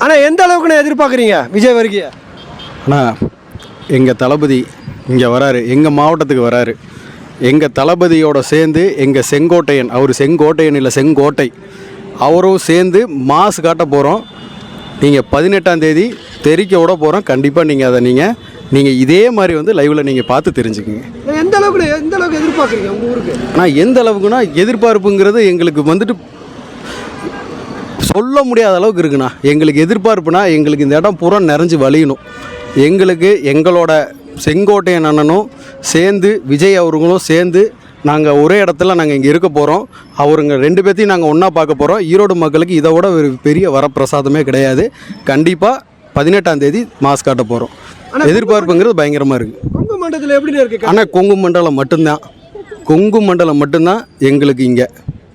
ஆனால் எந்த அளவுக்கு எதிர்பார்க்குறீங்க விஜய் வருகையை? ஆனால் எங்கள் தளபதி இங்கே வராரு, எங்கள் மாவட்டத்துக்கு வராரு. எங்கள் தளபதியோட சேர்ந்து எங்கள் செங்கோட்டையன், அவர் செங்கோட்டையன் இல்லை செங்கோட்டை, அவரும் சேர்ந்து மாசு காட்ட போகிறோம். நீங்கள் 18ஆம் தேதி தெரிக்க விட போகிறோம். கண்டிப்பாக நீங்கள் அதை நீங்கள் இதே மாதிரி வந்து லைவில் நீங்கள் பார்த்து தெரிஞ்சுக்குங்க. எந்த அளவுக்கு எதிர்பார்க்குறீங்க உங்கள் ஊருக்கு? ஆனால் எந்த அளவுக்குன்னா எதிர்பார்ப்புங்கிறது எங்களுக்கு வந்துட்டு சொல்ல முடியாத அளவுக்கு இருக்குண்ணா. எங்களுக்கு எதிர்பார்ப்புனா எங்களுக்கு இந்த இடம் பூரா நிறைஞ்சு வழியணும். எங்களுக்கு எங்களோட செங்கோட்டையன் அண்ணனும் சேர்ந்து விஜய் அவர்களும் சேர்ந்து நாங்கள் ஒரே இடத்துல நாங்கள் இங்கே இருக்க போகிறோம். அவருங்க 2 பேர்த்தையும் நாங்கள் ஒன்றா பார்க்க போகிறோம். ஈரோடு மக்களுக்கு இதை விட ஒரு பெரிய வரப்பிரசாதமே கிடையாது. கண்டிப்பாக 18ஆம் தேதி மாஸ் காட்ட போகிறோம். எதிர்பார்ப்புங்கிறது பயங்கரமாக இருக்குது. கொங்கு மண்டலத்தில் எப்படி இருக்குது? ஆனால் கொங்கு மண்டலம் மட்டும்தான் எங்களுக்கு இங்கே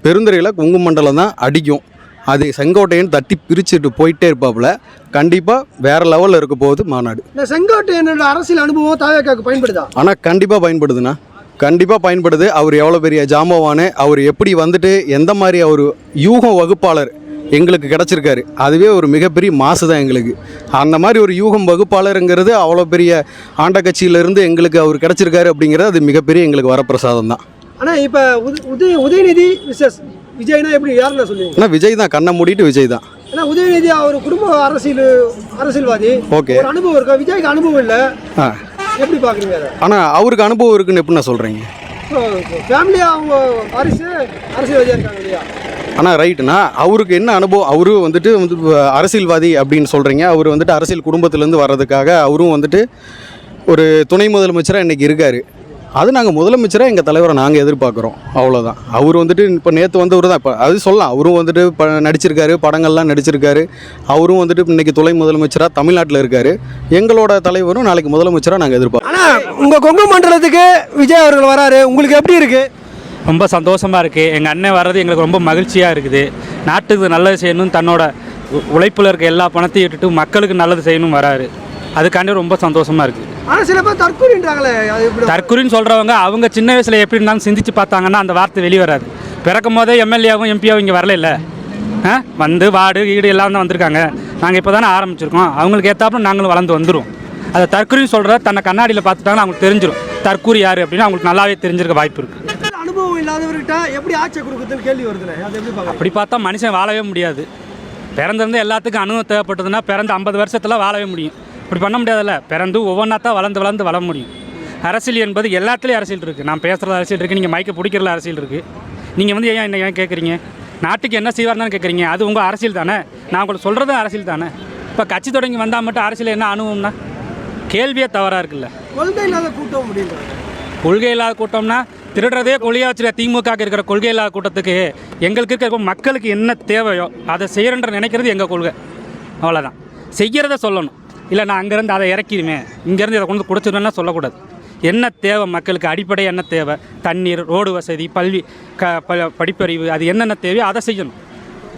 பெருந்துறையில் கொங்கு மண்டலம் தான் அடிக்கும். அது செங்கோட்டையன் தட்டி பிரிச்சுட்டு போயிட்டே இருப்பாப்புல. கண்டிப்பாக வேறு லெவலில் இருக்க போகுது மாநாடு. செங்கோட்டையனோட அரசியல் அனுபவம் தாவேக்காவுக்கு பயன்படுதா? ஆனால் கண்டிப்பாக பயன்படுதுண்ணா, கண்டிப்பாக பயன்படுது. அவர் எவ்வளோ பெரிய ஜாம்பவானு, அவர் எப்படி வந்துட்டு எந்த மாதிரி அவர் யூகம் வகுப்பாளர் எங்களுக்கு கிடச்சிருக்காரு. அதுவே ஒரு மிகப்பெரிய மாசு தான் எங்களுக்கு. அந்த மாதிரி ஒரு யூகம் வகுப்பாளருங்கிறது அவ்வளோ பெரிய ஆண்ட கட்சியிலேருந்து எங்களுக்கு அவர் கிடச்சிருக்காரு அப்படிங்கிறது அது மிகப்பெரிய எங்களுக்கு வரப்பிரசாதம் தான். ஆனால் இப்போ உதயநிதி விஜய்னா எப்படி யாருன்னு சொல்லுவீங்க? ஆனால் விஜய் தான், கண்ணை மூடிட்டு விஜய் தான். ஏன்னா உதயநிதி அவர் குடும்ப அரசியல்வாதி. ஓகே, அனுபவம் இருக்கா? விஜய்க்கு அனுபவம் இல்லை. எப்படி பார்க்குறீங்க அதை? ஆனால் அவருக்கு அனுபவம் இருக்குன்னு எப்படி நான் சொல்கிறீங்க? ஃபேமிலியாக அவங்க அரசியல்வாதியாக இருக்காங்க இல்லையா? ஆனால் ரைட்டுண்ணா, அவருக்கு என்ன அனுபவம்? அவரும் வந்துட்டு அரசியல்வாதி அப்படின்னு சொல்கிறீங்க. அவர் வந்துட்டு அரசியல் குடும்பத்திலேருந்து வர்றதுக்காக அவரும் வந்துட்டு ஒரு துணை முதலமைச்சராக இன்றைக்கி இருக்கார். அது நாங்கள் முதலமைச்சராக எங்கள் தலைவரை நாங்கள் எதிர்பார்க்குறோம், அவ்வளோதான். அவர் வந்துட்டு இப்போ நேற்று வந்தவர் தான். இப்போ அது சொல்லலாம், அவரும் வந்துட்டு நடிச்சிருக்காரு, படங்கள்லாம் நடிச்சிருக்காரு. அவரும் வந்துட்டு இன்றைக்கி துணை முதலமைச்சராக தமிழ்நாட்டில் இருக்கார். எங்களோட தலைவரும் நாளைக்கு முதலமைச்சராக நாங்கள் எதிர்பார்க்கோம். ஆனால் உங்கள் கொங்கு மண்டலத்துக்கு விஜய் அவர்கள் வராரு, உங்களுக்கு எப்படி இருக்குது? ரொம்ப சந்தோஷமாக இருக்குது. எங்கள் அண்ணன் வர்றது எங்களுக்கு ரொம்ப மகிழ்ச்சியாக இருக்குது. நாட்டுக்கு நல்லது செய்யணும், தன்னோட உழைப்பில் இருக்க எல்லா பணத்தையும் விட்டுட்டு மக்களுக்கு நல்லது செய்யணும் வராரு. அதுக்காண்டி ரொம்ப சந்தோஷமாக இருக்குது. ஆனால் சில பேர் தற்கொலைன்றாங்களே, தற்கொலைன்னு சொல்கிறவங்க அவங்க சின்ன வயசில் எப்படி இருந்தாலும் சிந்திச்சு பார்த்தாங்கன்னா அந்த வார்த்தை வெளியே வராது. பிறக்கும் போதே எம்எல்ஏவும் எம்பியாவும் இங்கே வரல இல்லை, வந்து வார்டு வீடு எல்லாம் தான் வந்திருக்காங்க. நாங்கள் இப்போ தானே ஆரம்பிச்சிருக்கோம். அவங்களுக்கு ஏற்றாப்புல நாங்களும் வளர்ந்து வந்துடும். அதை தற்கொலைன்னு சொல்கிற தன்னை கண்ணாடியில் பார்த்துட்டாங்கன்னா அவங்களுக்கு தெரிஞ்சிடும் தற்கூரி யார் அப்படின்னு. அவங்களுக்கு நல்லாவே தெரிஞ்சிருக்க வாய்ப்பு இருக்குது. அனுபவம் இல்லாதவர்கிட்ட எப்படி ஆட்சி கொடுக்குதுன்னு கேள்வி வருதுல்ல, அது எப்படி பார்க்க? அப்படி பார்த்தா மனுஷன் வாழவே முடியாது. பிறந்திருந்து எல்லாத்துக்கும் அனுபவம் தேவைப்பட்டதுன்னா பிறந்து 50 வருஷத்தில் வாழவே முடியும். இப்படி பண்ண முடியாதுல்ல. பிறந்து ஒவ்வொன்றா தான் வளர்ந்து வளர முடியும். அரசியல் என்பது எல்லாத்துலேயும் அரசியல் இருக்குது. நான் பேசுகிறது அரசியல் இருக்குது, நீங்கள் மைக்கை பிடிக்கிறதுல அரசியல் இருக்குது. நீங்கள் வந்து ஏன் கேட்குறீங்க? நாட்டுக்கு என்ன செய்வார் தானே கேட்குறீங்க. அது உங்கள் அரசியல் தானே. நான் உங்களுக்கு சொல்கிறது அரசியல் தானே. இப்போ கட்சி தொடங்கி வந்தால் மட்டும் அரசியல் என்ன அனுபவம்னா கேள்வியே தவறாக இருக்குல்ல. கொள்கை இல்லாத கூட்டம் முடியல. கொள்கை இல்லாத கூட்டம்னா திருடுறதே கொள்கையாக வச்சுருக்க திமுக இருக்கிற கொள்கை இல்லாத கூட்டத்துக்கு எங்களுக்கு இருக்கிற மக்களுக்கு என்ன தேவையோ அதை செய்கிறன்ற நினைக்கிறது எங்கள் கொள்கை. அவ்வளோதான். செய்கிறத சொல்லணும். இல்லை நான் அங்கேருந்து அதை இறக்கிடுவேன், இங்கேருந்து இதை கொண்டு குடிச்சிடுவேன்னா சொல்லக்கூடாது. என்ன தேவை மக்களுக்கு, அடிப்படை என்ன தேவை, தண்ணீர், ரோடு வசதி, படிப்பறிவு, அது என்னென்ன தேவையோ அதை செய்யணும்.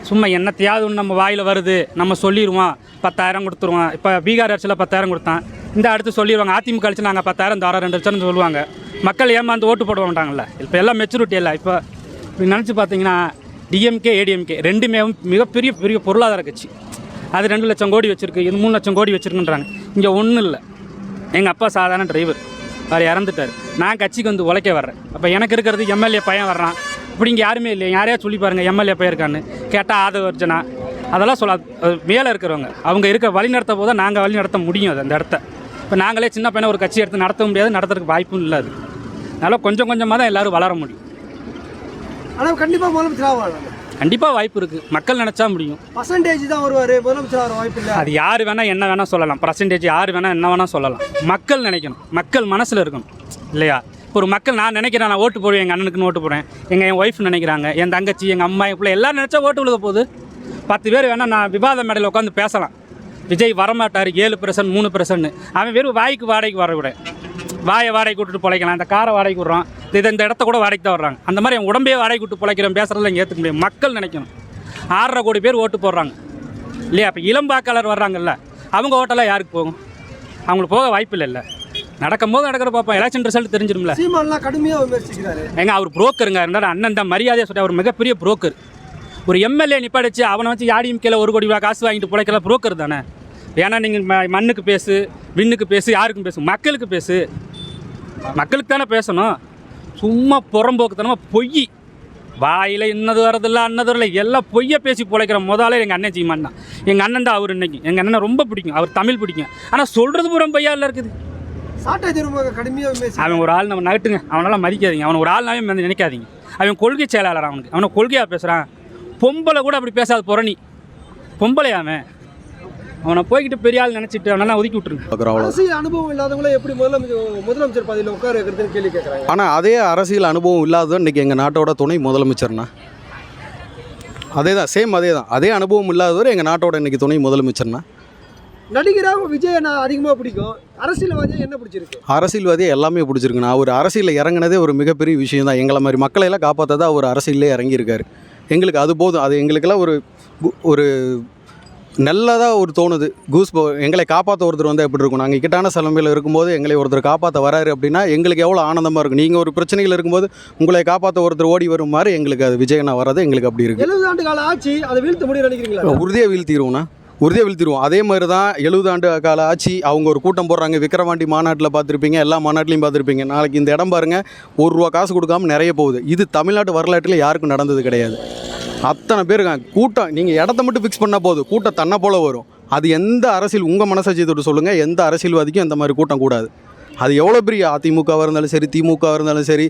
சும்மா என்னத்தையாவது ஒன்று நம்ம வாயில் வருது நம்ம சொல்லிடுவோம், 10,000 கொடுத்துருவோம். இப்போ பீகார் அரசில் 10,000 கொடுத்தான், இந்த அடுத்து சொல்லிடுவாங்க. அதிமுக அடிச்சு நாங்கள் 10,000 தரோம் 2 லட்சம்னு சொல்லுவாங்க. மக்கள் ஏமாந்து ஓட்டு போட மாட்டாங்கல்ல. இப்போ எல்லாம் மெச்சூரிட்டி இல்லை. இப்போ நினச்சி பார்த்தீங்கன்னா டிஎம்கே ஏடிஎம்கே ரெண்டுமே மிகப்பெரிய பொருளாதார கட்சி. அது 2 லட்சம் கோடி வச்சுருக்கு, இது 3 லட்சம் கோடி வச்சுருக்குன்றாங்க. இங்கே ஒன்றும் இல்லை. எங்கள் அப்பா சாதாரண டிரைவர், அவர் இறந்துட்டார். நான் கட்சிக்கு வந்து உழைக்க வர்றேன். அப்போ எனக்கு இருக்கிறது எம்எல்ஏ பையன் வர்றான். இப்படி இங்கே யாருமே இல்லை. யாரையா சொல்லி பாருங்கள் எம்எல்ஏ பையன் இருக்கான்னு கேட்டால் ஆதவ அர்ஜுனா அதெல்லாம் மேலே இருக்கிறவங்க அவங்க இருக்க வழி நடத்த போது நாங்கள் வழி நடத்த முடியும். அது அந்த இடத்த இப்போ நாங்களே சின்ன பையனை ஒரு கட்சி எடுத்து நடத்த முடியாது, நடத்துறதுக்கு வாய்ப்பும் இல்லை. அது அதனால் கொஞ்சம் கொஞ்சமாக தான் எல்லோரும் வளர முடியும். ஆனால் கண்டிப்பாக முதலமைச்சராக கண்டிப்பாக வாய்ப்பு இருக்குது. மக்கள் நினச்சா முடியும். பர்சன்டேஜ் தான் வருவார், முதலமைச்சர் வர வாய்ப்பு இல்லை. அது யார் வேணால் என்ன வேணால் சொல்லலாம். பர்சன்டேஜ் யார் வேணால் என்ன வேணால் சொல்லலாம். மக்கள் நினைக்கணும், மக்கள் மனசில் இருக்கணும் இல்லையா? ஒரு மக்கள் நான் நினைக்கிறேன், நான் ஓட்டு போடுவேன், எங்கள் அண்ணனுக்குன்னு ஓட்டு போடுறேன், என் ஒய்ஃப் நினைக்கிறாங்க, என் தங்கச்சி, எங்கள் அம்மா, என் பிள்ளை எல்லோரும் நினச்சா ஓட்டு விழுக போகுது. 10 பேர் வேணால் நான் விவாத மேடையில் உட்காந்து பேசலாம். விஜய் வரமாட்டார், 7% 3%. அவன் வெறும் வாய்க்கு வாடகைக்கு வரக்கூடாது. வாயை வாடகை கூட்டுட்டு பிழைக்கலாம், இந்த காரை வாடகை விட்றான், இந்த இடத்த கூட வாடகைக்கு தான் வர்றாங்க. அந்த மாதிரி என் உடம்பே வாடகை கூட்டு பிழைக்கிறேன் பேசுகிறதுல இங்கே ஏற்றுக்க முடியும். மக்கள் நினைக்கணும். 6.5 கோடி பேர் ஓட்டு போடுறாங்க இல்லையா? இப்போ இளம்பாக்காளர் வர்றாங்கல்ல, அவங்க ஓட்டெல்லாம் யாருக்கு போகும்? அவங்களுக்கு போக வாய்ப்பு இல்லைல்ல. நடக்கும்போது நடக்கிற பார்ப்போம். Election result தெரிஞ்சிடும்ல. சீமான்லாம் கடுமையாக விமர்சிக்கிறாரு. ஏங்க அவர் புரோக்கருங்க இருந்தாலும் அண்ணன் தான் மரியாதையாக சொல்லி அவர் மிகப்பெரிய புரோக்கர். ஒரு எம்எல்ஏ நிப்பாடிச்சு அவனை வச்சு ஏடிஎம்கேல 1 கோடி ரூபா காசு வாங்கிட்டு பிழைக்கிற புரோக்கர் தானே. ஏன்னா நீங்கள் மண்ணுக்கு பேசு, விண்ணுக்கு பேசு, யாருக்கும் பேசு, மக்களுக்கு பேசு. மக்களுக்கு தானே பேசணும். சும்மா புறம்போக்குத்தனமாக பொய் வாயில் இன்னது வரதில்லை அன்னது வரல எல்லாம் பொய்யை பேசி பிழைக்கிற முதல்ல எங்கள் அண்ணன் சீமான் தான். எங்கள் அண்ணன் தான் அவர். இன்னைக்கு எங்கள் அண்ணனை ரொம்ப பிடிக்கும், அவர் தமிழ் பிடிக்கும். ஆனால் சொல்கிறது பூரா பொய்யால இருக்குது. அவன் ஒரு ஆள் நம்ம நகட்டுங்க, அவனெல்லாம் மதிக்காதீங்க. அவனை ஒரு ஆள்னாவே வந்து நினைக்காதீங்க. அவன் கொள்கை செயலாளர். அவனை கொள்கையாக பேசுகிறான். பொம்பளை கூட அப்படி பேசாது புறணி பொம்பளையாமே. அவனை போய்கிட்டு பெரிய ஆள் நினைச்சிட்டு அவனெல்லாம் ஒதுக்கி விட்டுருங்க. அரசியல் அனுபவம் இல்லாதவங்கள எப்படி முதலமைச்சர் பதவியில் உட்கார வைக்கிறதுன்னு கேள்வி கேட்குறாங்க. ஆனால் அதே அரசியல் அனுபவம் இல்லாதவன் இன்றைக்கி எங்கள் நாட்டோட துணை முதலமைச்சர்னா அதே தான், சேம் அதே தான். அதே அனுபவம் இல்லாதவர் எங்கள் நாட்டோட இன்றைக்கி துணை முதலமைச்சர்னா. நடிகராக விஜய் நான் அதிகமாக பிடிக்கும். அரசியல்வாதியாக என்ன பிடிச்சிருக்கு? அரசியல்வாதியை எல்லாமே பிடிச்சிருக்கு. நான் அவர் அரசியலில் இறங்கினதே ஒரு மிகப்பெரிய விஷயம் தான். எங்களை மாதிரி மக்களையெல்லாம் காப்பாற்றதா அவர் அரசியலே இறங்கியிருக்காரு. எங்களுக்கு அது போதும். அது எங்களுக்கெல்லாம் ஒரு நல்லதாக ஒரு தோணுது. எங்களை காப்பாற்ற ஒருத்தர் வந்து எப்படி இருக்கும்? நாங்கள் இக்கட்டான சிலமையில் இருக்கும்போது எங்களை ஒருத்தர் காப்பாற்ற வராரு அப்படின்னா எங்களுக்கு எவ்வளோ ஆனந்தமாக இருக்கும். நீங்கள் ஒரு பிரச்சனைகள் இருக்கும்போது உங்களை காப்பாற்ற ஒருத்தர் ஓடி வரும் மாதிரி எங்களுக்கு அது விஜயனா வர்றது எங்களுக்கு அப்படி இருக்குது. 70 ஆண்டு கால ஆட்சி அதை வீழ்த்த முடியும் நினைக்கிறீங்களா? உறுதியாக வீழ்த்திடுவோம். அதே மாதிரி தான் 70 ஆண்டு கால ஆட்சி. அவங்க ஒரு கூட்டம் போடுறாங்க. விக்கிரவாண்டி மாநாட்டில் பார்த்துருப்பீங்க, எல்லா மாநாட்டிலையும் பார்த்துருப்பீங்க. நாளைக்கு இந்த இடம் பாருங்கள், ₹1 காசு கொடுக்காம நிறைய போகுது. இது தமிழ்நாட்டு வரலாற்றில் யாருக்கும் நடந்தது கிடையாது. அத்தனை பேர் இருக்காங்க. கூட்டம் நீங்கள் இடத்த மட்டும் ஃபிக்ஸ் பண்ணால் போதும், கூட்டம் தன்னை போல் வரும். அது எந்த அரசியல் உங்கள் மனசாட்சியை தொட்டு சொல்லுங்கள், எந்த அரசியல்வாதிக்கும் இந்த மாதிரி கூட்டம் கூடாது. அது எவ்வளோ பெரிய அதிமுகவாக இருந்தாலும் சரி, திமுகவாக இருந்தாலும் சரி,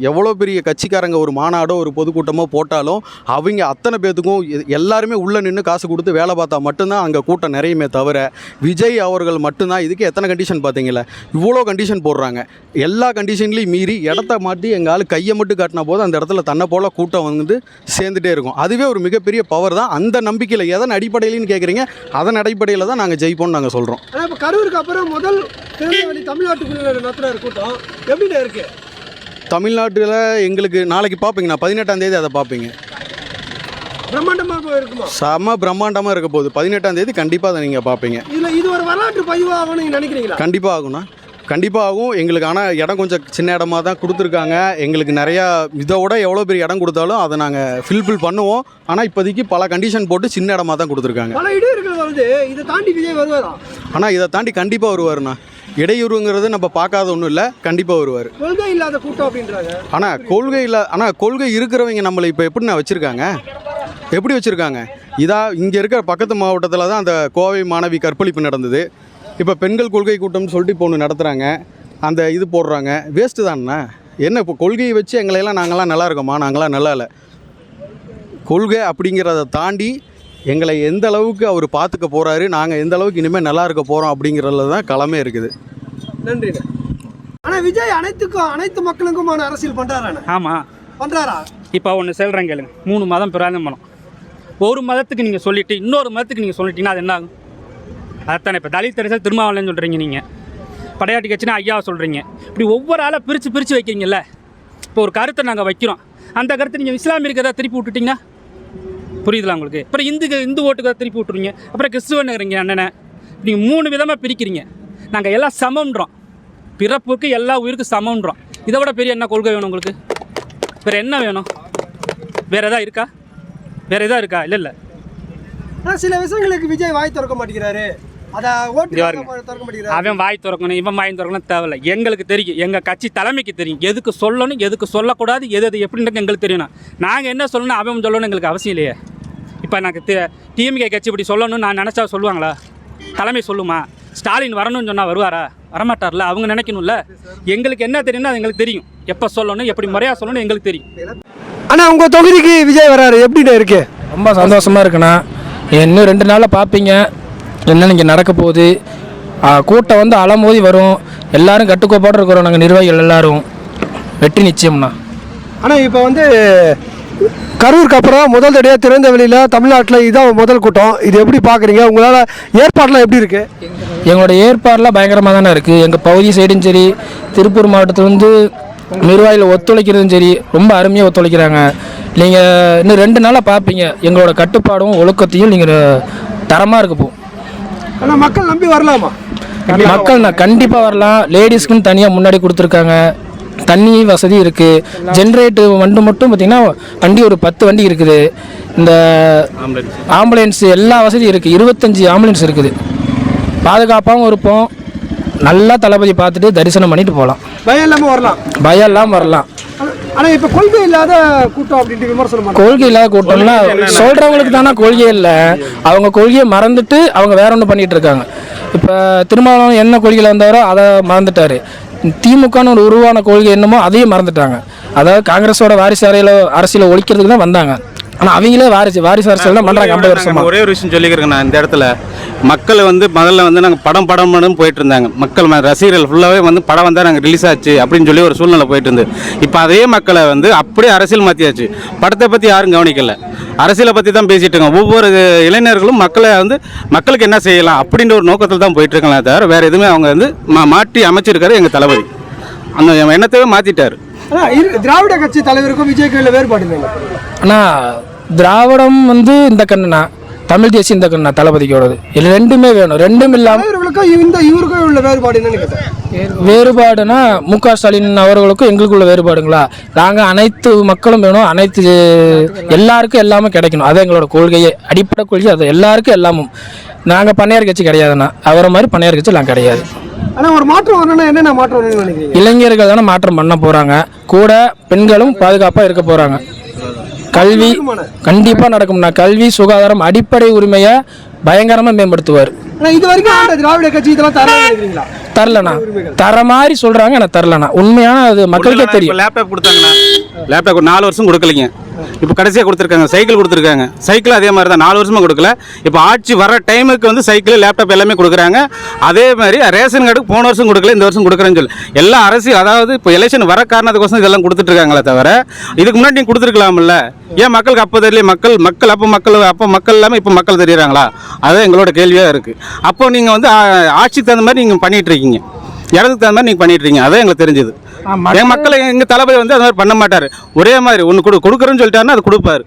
எவ்வளோ பெரிய கட்சிக்காரங்க ஒரு மாநாடோ ஒரு பொதுக்கூட்டமோ போட்டாலும் அவங்க அத்தனை பேர்த்துக்கும் எல்லாருமே உள்ளே நின்று காசு கொடுத்து வேலை பார்த்தா மட்டும்தான் அங்கே கூட்டம் நிறையுமே தவிர விஜய் அவர்கள் மட்டும்தான். இதுக்கு எத்தனை கண்டிஷன் பார்த்தீங்களா? இவ்வளோ கண்டிஷன் போடுறாங்க. எல்லா கண்டிஷன்லையும் மீறி இடத்த மாட்டி எங்கள் ஆள் கையை மட்டும் காட்டினா போது அந்த இடத்துல தன்னை போல் கூட்டம் வந்து சேர்ந்துட்டே இருக்கும். அதுவே ஒரு மிகப்பெரிய பவர் தான். அந்த நம்பிக்கையில் எதன் அடிப்படையிலன்னு கேட்குறீங்க, அதன் அடிப்படையில் தான் நாங்கள் ஜெயிப்போம்னு நாங்கள் சொல்கிறோம். ஆனால் இப்போ கரூருக்கு அப்புறம் முதல் தமிழ்நாட்டுக்குள்ள நடத்துகிற கூட்டம் எப்படின்னா இருக்கு? தமிழ்நாட்டில் எங்களுக்கு நாளைக்கு பார்ப்பீங்க, நான் 18ஆம் தேதி அதை பார்ப்பீங்க. பிரம்மாண்டமாக இருக்குமா? செம்ம பிரம்மாண்டமாக இருக்க போகுது. 18ஆம் தேதி கண்டிப்பாக அதை நீங்கள் பார்ப்பீங்க. இது ஒரு வரலாற்று பதிவாக நீங்கள் நினைக்கிறீங்களா? கண்டிப்பாக ஆகும்ண்ணா, கண்டிப்பாக ஆகும். எங்களுக்கு ஆனால் இடம் கொஞ்சம் சின்ன இடமா தான் கொடுத்துருக்காங்க. எங்களுக்கு நிறையா இதை விட எவ்வளோ பெரிய இடம் கொடுத்தாலும் அதை நாங்கள் ஃபில் பண்ணுவோம். ஆனால் இப்போதைக்கு பல கண்டிஷன் போட்டு சின்ன இடமா தான் கொடுத்துருக்காங்க. பல இடையூறுகள் வருது. இதை தாண்டி விஜய் வருவாரா? ஆனால் இதை தாண்டி கண்டிப்பாக வருவாருண்ணா. இடையூறுங்கிறது நம்ம பார்க்காத ஒன்றும் இல்லை, கண்டிப்பாக வருவார். கொள்கை இல்லாத கூட்டம் அப்படின்றாங்க. ஆனால் கொள்கை இருக்கிறவங்க நம்மளை இப்போ எப்படிண்ணா வச்சுருக்காங்க? எப்படி வச்சுருக்காங்க? இங்கே இருக்கிற பக்கத்து மாவட்டத்தில் தான் அந்த கோவை மாணவி கற்பழிப்பு நடந்தது. இப்போ பெண்கள் கொள்கை கூட்டம்னு சொல்லிட்டு இப்போ ஒன்று நடத்துகிறாங்க. அந்த இது போடுறாங்க. வேஸ்ட்டு தானே. என்ன இப்போ கொள்கையை வச்சு எங்களையெல்லாம் நாங்களாம் நல்லா இருக்கோமா? நாங்களாம் நல்லா இல்லை. கொள்கை அப்படிங்கிறத தாண்டி எங்களை எந்த அளவுக்கு அவர் பார்த்துக்க போகிறாரு, நாங்கள் எந்த அளவுக்கு இனிமேல் நல்லா இருக்க போகிறோம் அப்படிங்கிறதுல தான் களமே இருக்குது. நன்றி. ஆனால் விஜய் அனைத்து மக்களுக்குமான அரசியல் பண்ணுறாரு. ஆமாம் பண்ணுறாரா? இப்போ ஒன்று சொல்கிறேன் கேளுங்க. 3 மதம் பிராந்தம் மதம். ஒரு மதத்துக்கு நீங்கள் சொல்லிவிட்டு இன்னொரு மதத்துக்கு நீங்கள் சொல்லிட்டீங்கன்னா அது என்ன ஆகும்? அதுதானே இப்போ தலித் அரசியல் திருமாவளவன் சொல்கிறீங்க, நீங்கள் படையாட்டி கட்சினா ஐயாவை சொல்கிறீங்க. இப்படி ஒவ்வொரு ஆளாக பிரித்து வைக்கிறீங்கல்ல. இப்போ ஒரு கருத்தை நாங்கள் வைக்கிறோம், அந்த கருத்தை நீங்கள் இஸ்லாமியருக்கு எதாவது திருப்பி விட்டுட்டிங்கன்னா புரியுதுல உங்களுக்கு? அப்புறம் இந்து ஓட்டுக்கு திருப்பி விட்டுருங்க. அப்புறம் கிறிஸ்துவனுங்கிறீங்க அண்ணனை. நீங்கள் 3 விதமாக பிரிக்கிறீங்க. நாங்கள் எல்லாம் சமம்ன்றோம். பிறப்புக்கு எல்லா உயிருக்கும் சமம்ன்றோம். இதை விட பெரிய என்ன கொள்கை வேணும் உங்களுக்கு? வேறு என்ன வேணும்? வேறு எதாவது இருக்கா? இல்லை. ஆனால் சில விஷயங்களுக்கு விஜய் வாய் திறக்க மாட்டேங்கிறாரு. அவன் வாய் திறக்கணும், இவன் வாய் திறக்கணும் தேவையில்லை. எங்களுக்கு தெரியும், எங்கள் கட்சி தலைமைக்கு தெரியும் எதுக்கு சொல்லணும், எதுக்கு சொல்லக்கூடாது, எது எப்படின்றது எங்களுக்கு தெரியணும். நாங்கள் என்ன சொல்லணும், அவன் சொல்லணும் எங்களுக்கு அவசியம் இல்லையே. இப்போ எனக்கு டிஎம்கே கட்சி இப்படி சொல்லணும்னு நான் நினச்சா சொல்லுவாங்களா? தலைமை சொல்லுமா? ஸ்டாலின் வரணும்னு சொன்னால் வருவாரா? வரமாட்டார்ல. அவங்க நினைக்கணும்ல. எங்களுக்கு என்ன தெரியும்னா அது எங்களுக்கு தெரியும். எப்போ சொல்லணும், எப்படி முறையாக சொல்லணும் எங்களுக்கு தெரியும். ஆனால் உங்கள் தொகுதிக்கு விஜய் வராரு, எப்படின்னு இருக்கு? ரொம்ப சந்தோஷமாக இருக்குண்ணா. இன்னும் 2 நாளில் பார்ப்பீங்க என்ன இங்கே நடக்க போகுது. கூட்டம் வந்து அலமோதி வரும். எல்லாரும் கட்டுக்கோப்பாடு இருக்கிறோம். நாங்கள் நிர்வாகிகள் எல்லாரும் வெற்றி நிச்சயம்ண்ணா. ஆனால் இப்போ வந்து கரூருக்கு அப்புறம் முதல் தடையாக திறந்த வெளியில் தமிழ்நாட்டில் இதுதான் முதல் கூட்டம். இது எப்படி பார்க்குறீங்க? உங்களால் ஏற்பாடெலாம் எப்படி இருக்குது? எங்களோட ஏற்பாடெலாம் பயங்கரமாக தானே இருக்குது. எங்கள் பகுதி சைடும் சரி, திருப்பூர் மாவட்டத்திலேருந்து நிர்வாகிகள் ஒத்துழைக்கிறதும் சரி, ரொம்ப அருமையாக ஒத்துழைக்கிறாங்க. நீங்கள் இன்னும் 2 நாளாக பார்ப்பீங்க எங்களோட கட்டுப்பாடும் ஒழுக்கத்தையும் நீங்கள் தரமாக இருக்க போகும். ஆனால் மக்கள் நம்பி வரலாமா? மக்கள் கண்டிப்பாக வரலாம். லேடிஸ்க்குன்னு தனியாக முன்னாடி கொடுத்துருக்காங்க. தண்ணி வசதி இருக்குது. ஜென்ரேட்டு மட்டும் பார்த்திங்கன்னா வண்டி ஒரு 10 வண்டி இருக்குது. இந்த ஆம்புலன்ஸ் எல்லா வசதியும் இருக்குது. 25 ஆம்புலன்ஸ் இருக்குது. பாதுகாப்பாகவும் இருப்போம். நல்லா தளபதி பார்த்துட்டு தரிசனம் பண்ணிட்டு போகலாம். பயம் இல்லாமல் வரலாம். பயம் இல்லாமல் வரலாம். ஆனால் இப்போ கொள்கை இல்லாத கூட்டம் அப்படின்ட்டு விமர்சனம் பண்ணுறாங்க. கொள்கை இல்லாத கூட்டம்னா சொல்கிறவங்களுக்கு தானே கொள்கையே இல்லை. அவங்க கொள்கையை மறந்துட்டு அவங்க வேற ஒன்று பண்ணிகிட்டு இருக்காங்க. இப்போ திருமாவளவன் என்ன கொள்கையில் வந்தாரோ அதை மறந்துட்டார். திமுகன்னு ஒரு உருவான கொள்கை என்னமோ அதையும் மறந்துட்டாங்க. அதாவது காங்கிரஸோட வாரிசு அரசியலை ஒழிக்கிறதுக்கு தான் வந்தாங்க. ஆனால் அவங்களே வாரிசு அரசியல் தான் பண்ணுறாங்க 50 வருஷமா. ஒரே ஒரு விஷயம் சொல்லிக்கிறேன் நான் இந்த இடத்துல. மக்கள் வந்து முதல்ல வந்து நாங்கள் படம் போயிட்டு இருந்தாங்க. மக்கள் ரசிகர்கள் ஃபுல்லாகவே வந்து படம் வந்தால் நாங்கள் ரிலீஸ் ஆச்சு அப்படின்னு சொல்லி ஒரு சூழ்நிலை போயிட்டு இருந்து. இப்போ அதே மக்களை வந்து அப்படியே அரசியல் மாற்றியாச்சு. படத்தை பற்றி யாரும் கவனிக்கல, அரசியலை பற்றி தான் பேசிட்டு இருக்காங்க. ஒவ்வொரு இளைஞர்களும் மக்களை வந்து மக்களுக்கு என்ன செய்யலாம் அப்படின்ற ஒரு நோக்கத்தில் தான் போயிட்டு இருக்காங்களே தவிர வேறு எதுவுமே அவங்க வந்து மாற்றி அமைச்சிருக்காரு எங்கள் தளபதி. அந்த எண்ணத்தையே மாற்றிட்டார். திராவிட கட்சி தலைவருக்கும் விஜய்க்கும் இல்லை வேறுபாடு இல்லை. ஆனால் திராவிடம் வந்து இந்த கண்ணுனா, தமிழ் தேசியம் இந்த கண்ணா தளபதிக்கோடது. இது ரெண்டுமே வேணும். ரெண்டும் இல்லாமல் இவருக்கும் உள்ள வேறுபாடு என்னன்னு கேட்டேன். வேறுபாடுனா முக ஸ்டாலின் அவர்களுக்கும் எங்களுக்குள்ள வேறுபாடுங்களா? நாங்கள் அனைத்து மக்களும் வேணும், அனைத்து எல்லாருக்கும் எல்லாமே கிடைக்கணும். அது எங்களோட கொள்கையே, அடிப்படை கொள்கை. அது எல்லாருக்கும் எல்லாமும். நாங்கள் பண்ணையார் கட்சி கிடையாதுண்ணா, அவரை மாதிரி பண்ணையார் கட்சி எல்லாம் கிடையாது. ஆனால் ஒரு மாற்றம் வரணும்னா என்னென்ன மாற்றம் வரணும்னு நினைக்கிறீங்க? இளைஞர்கள் தானே மாற்றம் பண்ண போகிறாங்க. கூட பெண்களும் பாதுகாப்பாக இருக்க போகிறாங்க. கல்வி கண்டிப்பாக நடக்கும்னா கல்வி சுகாதாரம் அடிப்படை உரிமையை பயங்கரமாக மேம்படுத்துவார். இது வரைக்கும் திராவிட கட்சி இதெல்லாம் தரலண்ணா, தர மாதிரி சொல்கிறாங்க. ஆனால் தரலண்ணா, உண்மையான அது மக்களுக்கே தெரியும். லேப்டாப் கொடுத்தாங்கண்ணா, லேப்டாப் 4 வருஷம் கொடுக்கலைங்க. இப்போ கடைசியாக கொடுத்துருக்காங்க. சைக்கிள் கொடுத்துருக்காங்க. சைக்கிள் அதே மாதிரி தான் 4 வருஷமாக கொடுக்கல. இப்போ ஆட்சி வர டைமுக்கு வந்து சைக்கிள் லேப்டாப் எல்லாமே கொடுக்குறாங்க. அதே மாதிரி ரேஷன் கார்டுக்கு போன வருஷம் கொடுக்கல, இந்த வருஷம் கொடுக்குறேன்னு சொல்லி எல்லாம் அரசியல். அதாவது இப்போ எலெக்ஷன் வர காரணத்துக்கோசம் இதெல்லாம் கொடுத்துட்ருக்காங்களே தவிர இதுக்கு முன்னாடி நீங்கள் கொடுத்துருக்கலாம்ல. ஏன் மக்களுக்கு அப்போ தெரியல? அப்போ மக்கள் இல்லாமல் இப்போ மக்கள் தெரியுறாங்களா? அதுதான் எங்களோட கேள்வியாக இருக்குது. அப்போ நீங்கள் வந்து ஆட்சிக்கு தகுந்த மாதிரி நீங்கள் பண்ணிகிட்டு இருக்கீங்க, இடத்துக்கு தகுந்த மாதிரி நீங்கள் பண்ணிட்டு இருக்கீங்க. அதான் எங்களுக்கு தெரிஞ்சது. எங்கள் மக்களை எங்கள் தளபதி வந்து அது மாதிரி பண்ண மாட்டார். ஒரே மாதிரி ஒன்று கொடுக்குறேன்னு சொல்லிட்டாருன்னா அது கொடுப்பாரு.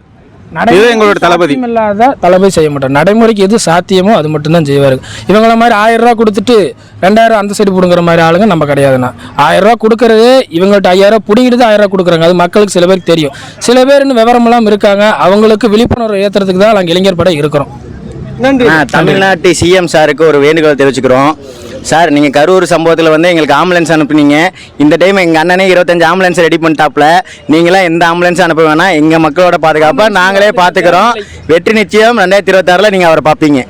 இது எங்களோட தளபதி. இல்லாத தளபதி செய்ய மாட்டார். நடைமுறைக்கு எது சாத்தியமோ அது மட்டும்தான் செய்வார். இவங்கள மாதிரி 1000 ரூபா கொடுத்துட்டு 2000 அந்த சைடு பிடுங்குற மாதிரி ஆளுங்க நம்ம கிடையாதுண்ணா. 1000 ரூபா கொடுக்கறது, இவங்கள்ட்ட 5000 பிடிங்கிட்டு 1000 ரூபா கொடுக்குறாங்க. அது மக்களுக்கு சில பேருக்கு தெரியும். சில பேர் இன்னும் விவரமெல்லாம் இருக்காங்க. அவங்களுக்கு விழிப்புணர்வு ஏற்றுறதுக்கு தான் நாங்கள் இளைஞர் படை இருக்கிறோம். நன்றி. தமிழ்நாட்டு சிஎம் சாருக்கு ஒரு வேண்டுகோள் தெரிவிச்சுக்கிறோம். சார், நீங்கள் கரூர் சம்பவத்தில் வந்து எங்களுக்கு ஆம்புலன்ஸ் அனுப்புனீங்க. இந்த டைம் எங்கள் அண்ணனே 25 ஆம்புலன்ஸ் ரெடி பண்ணிட்டாப்புல. நீங்களாம் எந்த ஆம்புலன்ஸ் அனுப்ப வேணாம், எங்கள் மக்களோட பாதுகாப்பாக நாங்களே பார்த்துக்கிறோம். வெற்றி நிச்சயம் 2026 நீங்கள் அவரை பார்ப்பீங்க.